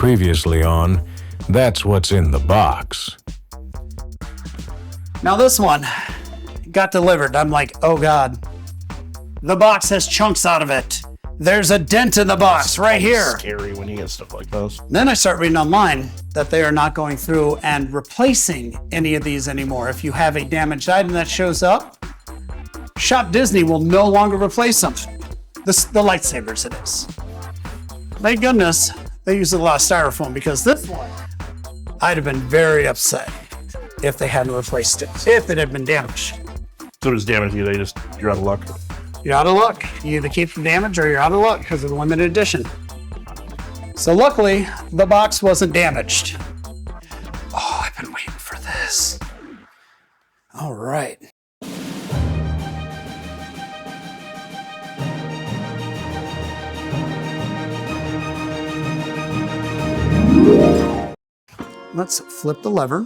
previously on That's What's in the Box. Now this one got delivered. I'm like, oh God. The box has chunks out of it. There's a dent in the box right here. Scary when you get stuff like this. Then I start reading online that they are not going through and replacing any of these anymore. If you have a damaged item that shows up, Shop Disney will no longer replace them. The lightsabers it is. Thank goodness they use a lot of styrofoam, because this one, I'd have been very upset if they hadn't replaced it, if it had been damaged. So if it's damaged, you're out of luck. You're out of luck. You either keep the damage or you're out of luck because of the limited edition. So luckily, the box wasn't damaged. Oh, I've been waiting for this. All right. Let's flip the lever.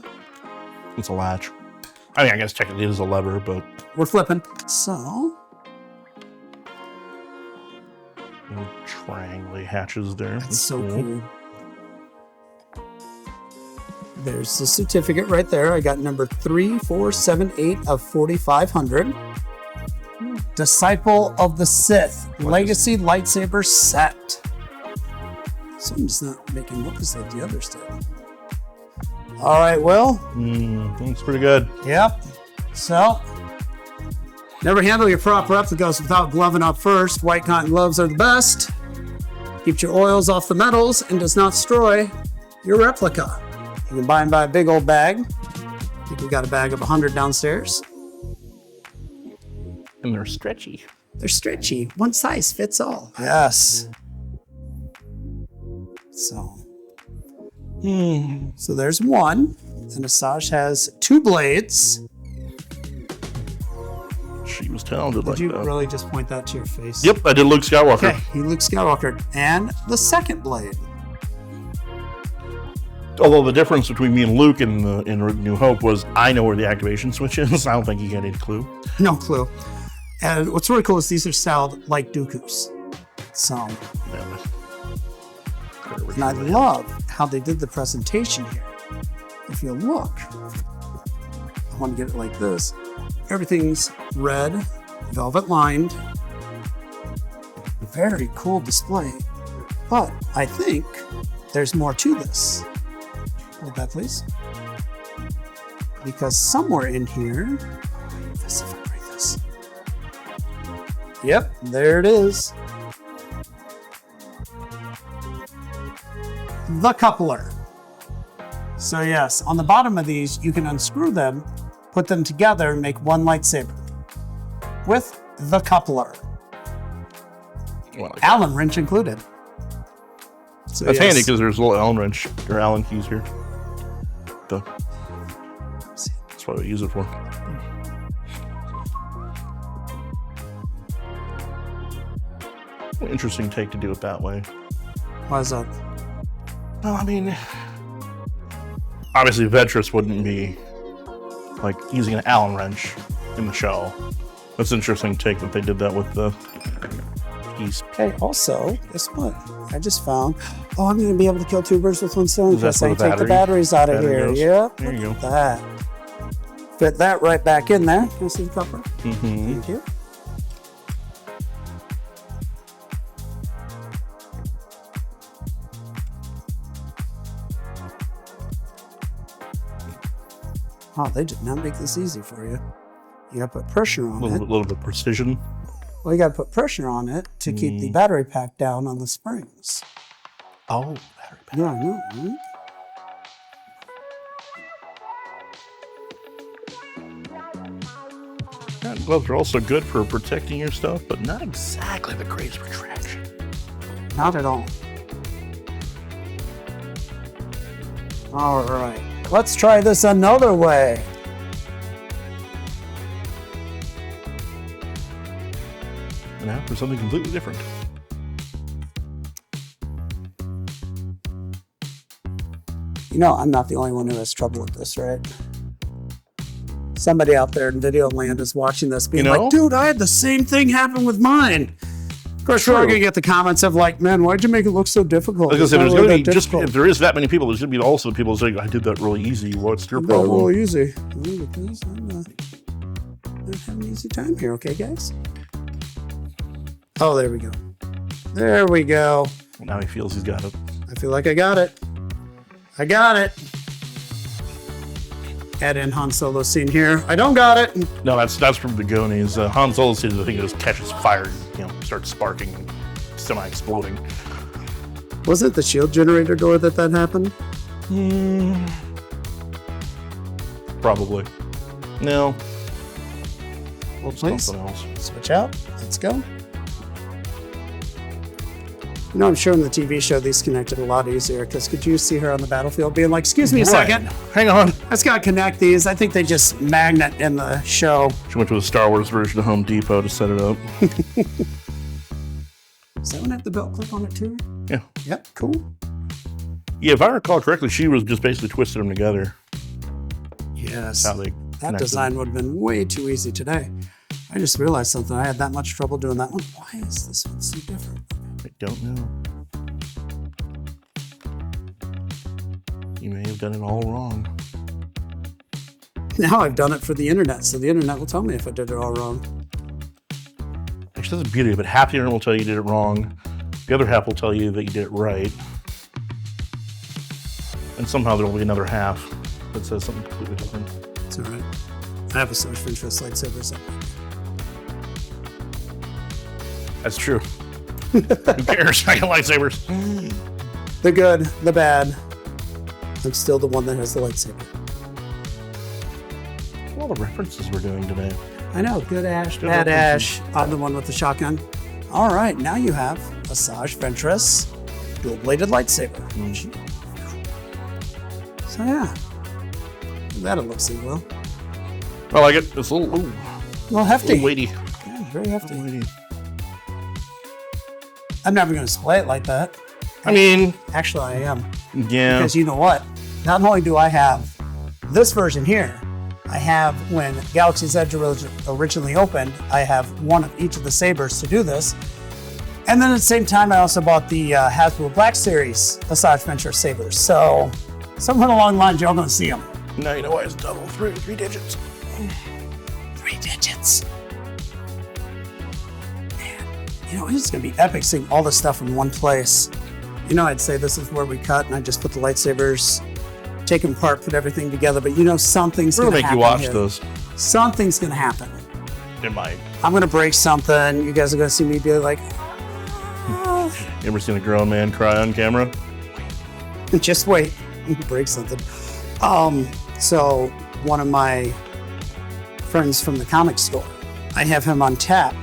It's a latch. I mean, I guess technically it is a lever, but... We're flipping. So... triangle hatches there. That's so cool. There's the certificate right there. I got number 3478 of 4500. Disciple of the Sith. Legacy Lightsaber Set. Something's not making look as like the others did. All right, Will. Looks pretty good. Yep. So, never handle your prop replicas without gloving up first. White cotton gloves are the best. Keeps your oils off the metals and does not destroy your replica. You can buy them by a big old bag. I think we got a bag of 100 downstairs. And they're stretchy. They're stretchy. One size fits all. Yes. So there's one. And Asajj has 2 blades. She was talented like that. Did you really just point that to your face? Yep, I did Luke Skywalker. Okay, he Luke Skywalker. And the second blade. Although the difference between me and Luke in New Hope was I know where the activation switch is. I don't think he had any clue. No clue. And what's really cool is these are styled like Dooku's. So, and I love how they did the presentation here. If you look, I want to get it like this. Everything's red, velvet lined. Very cool display. But I think there's more to this. Hold that, please. Because somewhere in here, let's see if I can read this. Yep, there it is. The coupler. So yes, on the bottom of these, you can unscrew them, put them together, and make one lightsaber with the coupler. Allen wrench included. So that's handy because there's a little Allen wrench or Allen keys here. That's what we use it for. Interesting take to do it that way. Why is that? Well, I mean, obviously Ventress wouldn't be like using an Allen wrench in the shell. That's an interesting take that they did that with the piece. Okay, also, guess what? I just found, I'm going to be able to kill 2 birds with one stone because I take the batteries out of here. Yep, there you go. That. Fit that right back in there. Can you see the coupler? Mm-hmm. Thank you. Oh, they did not make this easy for you. You got to put pressure on it. A little bit of precision. Well, you got to put pressure on it to keep the battery pack down on the springs. Oh, battery pack. Yeah, I know, right? Cotton gloves are also good for protecting your stuff, but not exactly the greatest retraction. Not at all. All right. Let's try this another way. And now for something completely different. You know, I'm not the only one who has trouble with this, right? Somebody out there in video land is watching this being like, dude, I had the same thing happen with mine. course, we're all going to get the comments of like, man, why'd you make it look so difficult? Because It's not there's really going to that be just difficult. if there is that many people, there's going to be also people saying, "I did that really easy. What's your Not problem?" really easy. Because I'm not having an easy time here, okay, guys? Oh, there we go. There we go. Now he feels he's got it. I feel like I got it. I got it. Add in Han Solo scene here. I don't got it. No, that's from the Goonies. Han Solo sees the thing that just catches fire, starts sparking, and semi-exploding. Was it the shield generator door that happened? Probably. No. Well, please. Something else. Switch out. Let's go. You know, I'm sure in the TV show these connected a lot easier because could you see her on the battlefield being like, excuse me a second. Hang on. Let's gotta connect these. I think they just magnet in the show. She went to a Star Wars version of Home Depot to set it up. Does that one have the belt clip on it too? Yeah. Yep, cool. Yeah, if I recall correctly, she was just basically twisted them together. Yes. How they That connected. design would have been way too easy today. I just realized something. I had that much trouble doing that one. Why is this one so different? I don't know. You may have done it all wrong. Now I've done it for the internet, so the internet will tell me if I did it all wrong. Actually, that's the beauty of it. Half the internet will tell you did it wrong. The other half will tell you that you did it right. And somehow there will be another half that says something completely different. It's all right. I have a Asajj Ventress lightsaber. So. That's true. Who cares? I got lightsabers. The good, the bad. I'm still the one that has the lightsaber. All the references we're doing today. I know. Good Ash, Good bad references. Ash. I'm the one with the shotgun. All right, now you have Asajj Ventress, dual-bladed lightsaber. So yeah, that'll look see well. I like it. It's a little, Well, hefty. weighty. Yeah, very hefty. Weighty. I'm never going to display it like that. I mean, Actually, I am. yeah. Because you know what? Not only do I have this version here, I have when Galaxy's Edge originally opened, I have one of each of the sabers to do this. And then at the same time, I also bought the Hasbro Black Series Asajj Ventress sabers. So somewhere along the lines, y'all going to see them. Now you know why it's double. Three digits. 3 digits. Man, you know, it's going to be epic seeing all this stuff in one place. You know, I'd say this is where we cut, and I just put the lightsabers, take them apart, put everything together. But you know, something's We're going to gonna happen. make you watch here. this. Something's going to happen. It might. I'm going to break something. You guys are going to see me be like, You ever seen a grown man cry on camera? just wait. Break something. So one of my friends from the comic store, I have him on tap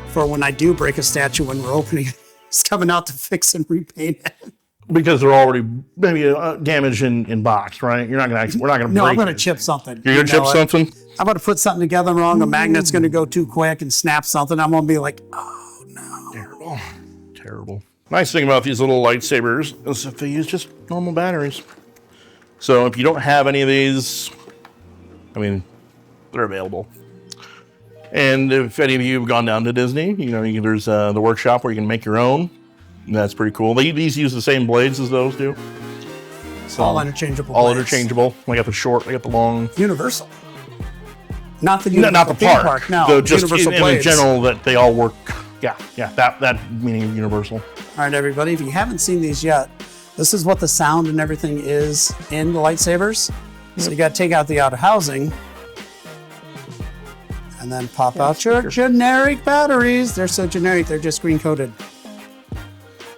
for when I do break a statue when we're opening it. He's coming out to fix and repaint it. Because they're already maybe damaged in box, right? We're not gonna break. No, I'm going to it. chip something. You're gonna chip something? I'm going to put something together wrong. A magnet's going to go too quick and snap something. I'm going to be like, oh no. Terrible. Terrible. Nice thing about these little lightsabers is that they use just normal batteries. So if you don't have any of these, I mean, they're available. And if any of you have gone down to Disney, you know, there's the workshop where you can make your own. And that's pretty cool. These use the same blades as those do. So, All interchangeable. all blades. interchangeable. I got the short, I got the long. Universal. Not the No, Universal not the theme park. No, The, just Universal in blades. general that they all work. Yeah, that meaning universal. All right, everybody, if you haven't seen these yet, this is what the sound and everything is in the lightsabers. So you got to take out the outer housing and then pop out your generic batteries. They're so generic, they're just green coated.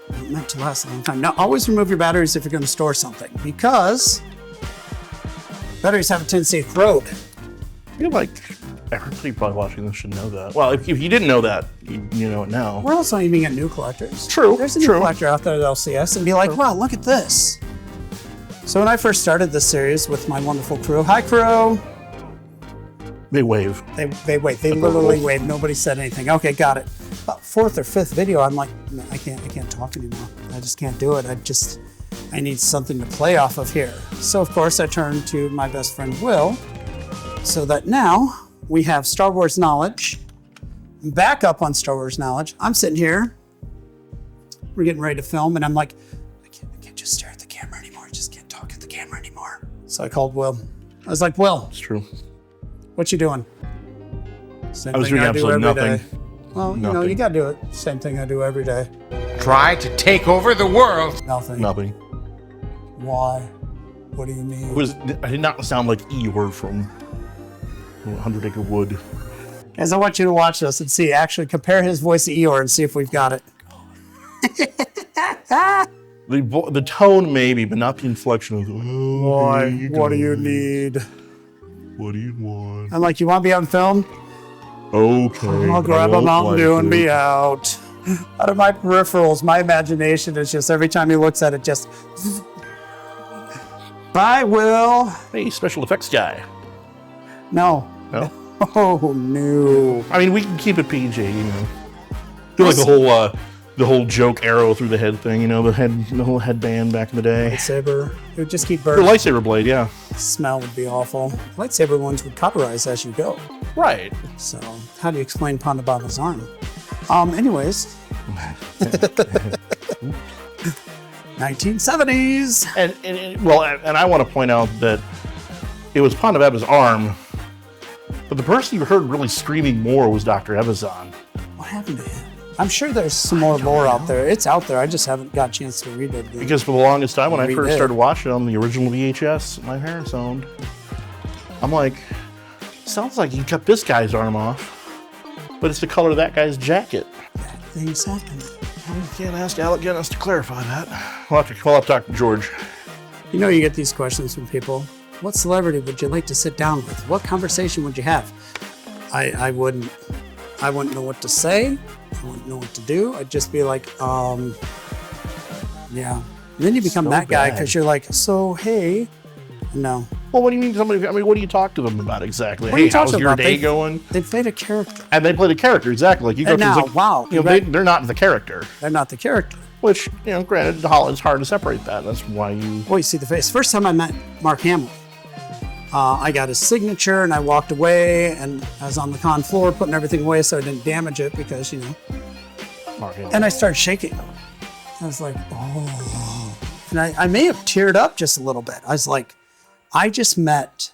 Not meant to last a long time. Now, always remove your batteries if you're going to store something because batteries have a tendency to corrode. I feel like everybody probably watching this should know that. Well, if you didn't know that, you know it now. We're also aiming at new collectors. True, There's a new true. collector out there that'll see us and be like, wow, look at this. So when I first started this series with my wonderful crew, hi crew. They wave. They wait. They literally waved. Nobody said anything. Okay, got it. About fourth or fifth video, I'm like, no, I can't talk anymore. I just can't do it. I need something to play off of here. So of course I turned to my best friend Will, so that now we have Star Wars knowledge, back up on Star Wars knowledge. I'm sitting here. We're getting ready to film, and I'm like, I can't just stare at the camera anymore. I just can't talk at the camera anymore. So I called Will. I was like, Will, It's true. what you doing? Same I was thing doing I do absolutely every day. nothing. Well, you know, Nothing. you gotta do it. Same thing I do every day. Try to take over the world. Nothing. Nothing. Why? What do you mean? I did not sound like Eeyore from 100 Acre Wood. Guys, I want you to watch this and see. Actually, compare his voice to Eeyore and see if we've got it. The tone maybe, but not the inflection of Why? What do you need? What do you want? I'm like, you want to be on film? Okay. I'll grab a Mountain Dew and be out. Out of my peripherals, my imagination is just every time he looks at it, just. Bye, Will. Hey, special effects guy. No. No? Oh, no. I mean, we can keep it PG, you know. Do like the whole joke arrow through the head thing, you know, the whole headband back in the day. Lightsaber. It would just keep The burning. lightsaber blade, yeah. Smell would be awful. Lightsaber ones would cauterize as you go. Right. So, how do you explain Pondababa's arm? Anyways. 1970s. And I want to point out that it was Ponda Baba's arm, but the person you heard really screaming more was Dr. Evazan. What happened to him? I'm sure there's some more lore out there. It's out there. I just haven't got a chance to read it. Because for the longest time, when I Read first it. started watching on the original VHS my parents owned, I'm like, sounds like you cut this guy's arm off, but it's the color of that guy's jacket. Things happen. We can't ask Alec Guinness to clarify that. We'll have to talk to George. You know, you get these questions from people. What celebrity would you like to sit down with? What conversation would you have? I wouldn't know what to say. I wouldn't know what to do. I'd just be like, yeah. And then you become So that guy bad. because you're like, so hey, no. Well, what do you mean somebody? I mean, what do you talk to them about exactly? What are you Hey, how's talking your about? day going? They played a character. And they play the character exactly. Like you go And through now, like, wow, you know, you're right. they're not the character. They're not the character. Which, you know, granted, it's hard to separate that. That's why you. Well, you see the face. First time I met Mark Hamill, I got his signature and I walked away and I was on the con floor putting everything away so I didn't damage it because, you know. Mark Hamill. And I started shaking. I was like, oh. And I may have teared up just a little bit. I was like, I just met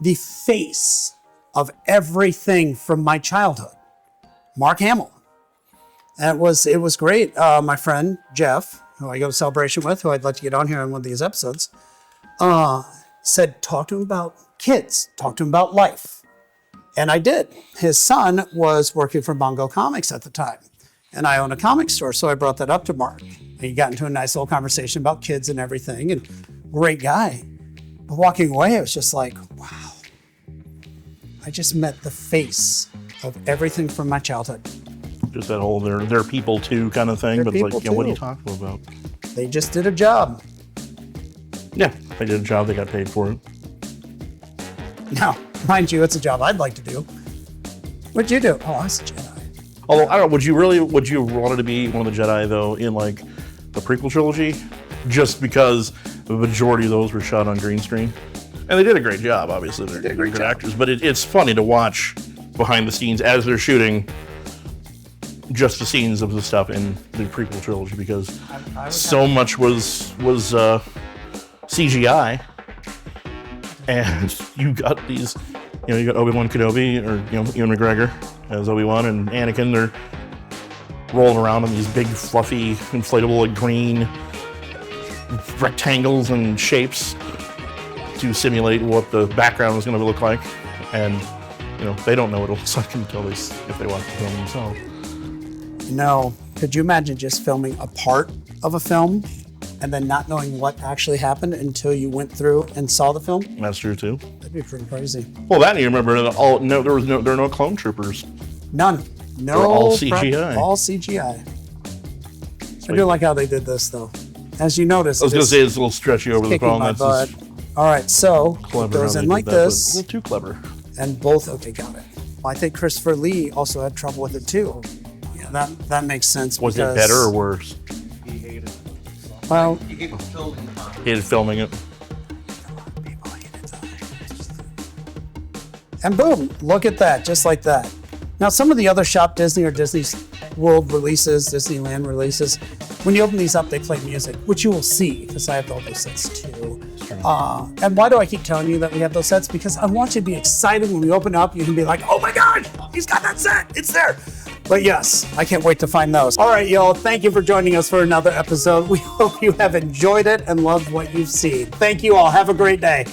the face of everything from my childhood, Mark Hamill. And it was great. My friend, Jeff, who I go to Celebration with, who I'd like to get on here on one of these episodes, said, talk to him about kids, talk to him about life. And I did. His son was working for Bongo Comics at the time. And I own a comic store, so I brought that up to Mark. And he got into a nice little conversation about kids and everything, and great guy. But walking away, I was just like, wow. I just met the face of everything from my childhood. Just that whole they're people too kind of thing. They're But it's like, people yeah, what are you too. talking about? They just did a job. Yeah, they did a job. They got paid for it. Now, mind you, it's a job I'd like to do. What'd you do? Oh, I was a Jedi. Although I don't know, would you have wanted to be one of the Jedi though in like the prequel trilogy? Just because the majority of those were shot on green screen, and they did a great job. Obviously, they're good actors, but it's funny to watch behind the scenes as they're shooting just the scenes of the stuff in the prequel trilogy because so much was CGI, and you got these. You know, you got Obi-Wan Kenobi, or you know, Ewan McGregor as Obi-Wan, and Anakin. They're rolling around in these big, fluffy, inflatable, like green rectangles and shapes to simulate what the background is going to look like. And you know, they don't know what it looks like until if they watch the film themselves. No. Could you imagine just filming a part of a film and then not knowing what actually happened until you went through and saw the film? That's true too. That'd be pretty crazy. Well, that you remember? There are no clone troopers. None. No. They're all CGI. All CGI. I do like how they did this, though. As you notice, I was going to say it's a little stretchy over the kicking phone. my That's butt. just All right, so clever. it goes how in they like did that, but this, A little too clever. and both. Okay, got it. Well, I think Christopher Lee also had trouble with it too. Yeah, that makes sense. Was it because- better or worse? He hated it. Well, He hated filming on it. Hated filming it. and boom, look at that, just like that. Now, some of the other Shop Disney or Disney's World releases, Disneyland releases, when you open these up, they play music, which you will see, because I have all those sets too. And why do I keep telling you that we have those sets? Because I want you to be excited when we open up. You can be like, oh my God, he's got that set. It's there. But yes, I can't wait to find those. All right, y'all. Thank you for joining us for another episode. We hope you have enjoyed it and loved what you've seen. Thank you all. Have a great day.